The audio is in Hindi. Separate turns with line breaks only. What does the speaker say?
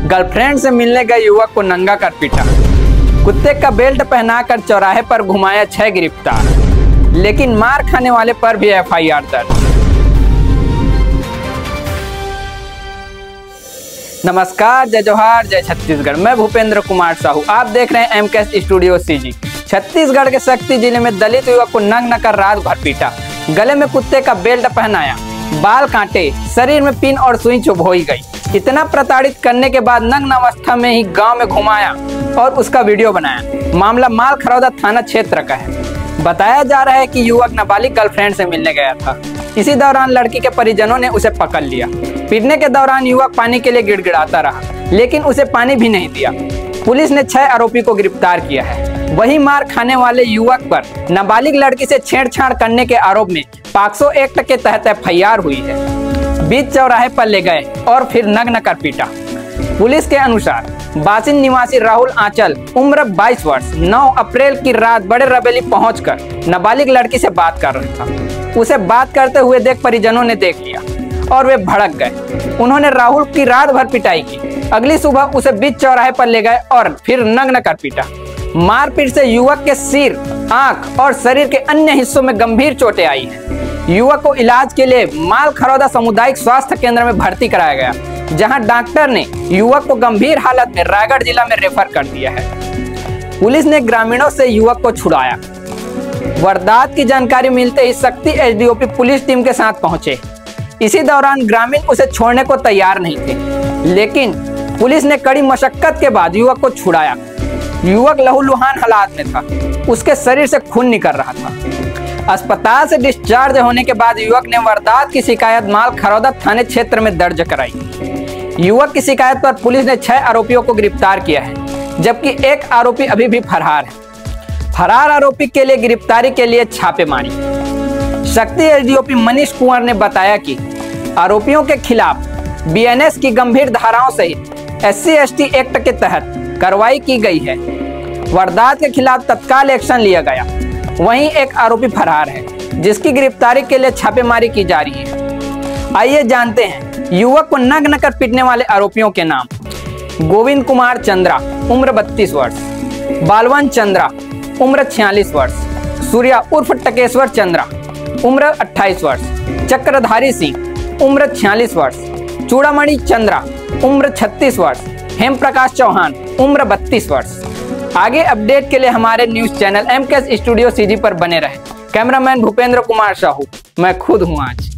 गर्लफ्रेंड से मिलने गए युवक को नंगा कर पीटा। कुत्ते का बेल्ट पहनाकर चौराहे पर घुमाया 6 गिरफ्तार, लेकिन मार खाने वाले पर भी FIR दर्ज। नमस्कार, जय जोहार, जय छत्तीसगढ़। मैं भूपेंद्र कुमार साहू, आप देख रहे हैं MCAS स्टूडियो CG। छत्तीसगढ़ के शक्ति जिले में दलित युवक को नग्न कर रात भर पीटा, गले में कुत्ते का बेल्ट पहनाया, बाल काटे, शरीर में पिन और सुई चुभोई गई। इतना प्रताड़ित करने के बाद नग्न अवस्था में ही गांव में घुमाया और उसका वीडियो बनाया। मामला मालखरौदा थाना क्षेत्र का है। बताया जा रहा है कि युवक नाबालिग गर्लफ्रेंड से मिलने गया था। इसी दौरान लड़की के परिजनों ने उसे पकड़ लिया। पीटने के दौरान युवक पानी के लिए गिड़गिड़ाता रहा, लेकिन उसे पानी भी नहीं दिया। पुलिस ने 6 आरोपी को गिरफ्तार किया है। वही मार खाने वाले युवक पर नाबालिग लड़की से छेड़छाड़ करने के आरोप में पॉक्सो एक्ट के तहत FIR हुई है। बीच चौराहे पर ले गए और फिर नग्न कर पीटा। पुलिस के अनुसार बासिन निवासी राहुल आंचल उम्र 22 वर्ष 9 अप्रैल की रात बड़े रबेली पहुंचकर नाबालिग लड़की से बात कर रहा था। उसे बात करते हुए देख परिजनों ने देख लिया और वे भड़क गए। उन्होंने राहुल की रात भर पिटाई की। अगली सुबह उसे बीच चौराहे पर ले गए और फिर नग्न कर पीटा। मारपीट से युवक के सिर, आंख और शरीर के अन्य हिस्सों में गंभीर चोटें आई हैं। युवक को इलाज के लिए मालखरौदा सामुदायिक स्वास्थ्य केंद्र में भर्ती कराया गया, जहां डॉक्टर ने युवक को गंभीर हालत में रायगढ़ जिला में रेफर कर दिया है। पुलिस ने ग्रामीणों से युवक को छुड़ाया। वारदात की जानकारी मिलते ही शक्ति SDOP पुलिस टीम के साथ पहुंचे। इसी दौरान ग्रामीण उसे छोड़ने को तैयार नहीं थे, लेकिन पुलिस ने कड़ी मशक्कत के बाद युवक को छुड़ाया। युवक लहूलुहान हालात में था, उसके शरीर से खून निकल रहा था। अस्पताल से डिस्चार्ज होने के बाद युवक ने वारदात की शिकायत मालखरौदा थाने क्षेत्र में दर्ज कराई। युवक की शिकायत पर पुलिस ने 6 आरोपियों को गिरफ्तार किया है, जबकि एक आरोपी अभी भी फरार है। फरार आरोपी के लिए गिरफ्तारी के लिए छापेमारी। शक्ति SDOP मनीष कुंवर ने बताया कि आरोपियों के खिलाफ BNS की गंभीर धाराओं सहित SC/ST एक्ट के तहत कार्रवाई की गई है। वारदात के खिलाफ तत्काल एक्शन लिया गया। वहीं एक आरोपी फरार है, जिसकी गिरफ्तारी के लिए छापेमारी की जा रही है। आइए जानते हैं युवक को नग्न कर पीटने वाले आरोपियों के नाम। गोविंद कुमार चंद्रा उम्र 32 वर्ष, बालवन चंद्रा उम्र 46 वर्ष, सूर्या उर्फ टकेश्वर चंद्रा उम्र 28 वर्ष, चक्रधारी सिंह उम्र 46 वर्ष, चूड़ामणि चंद्रा उम्र 36 वर्ष, हेम प्रकाश चौहान उम्र 32 वर्ष। आगे अपडेट के लिए हमारे news channel MCAS studio CG पर बने रहे। कैमरामैन भूपेंद्र कुमार साहू, मैं खुद हूँ आज।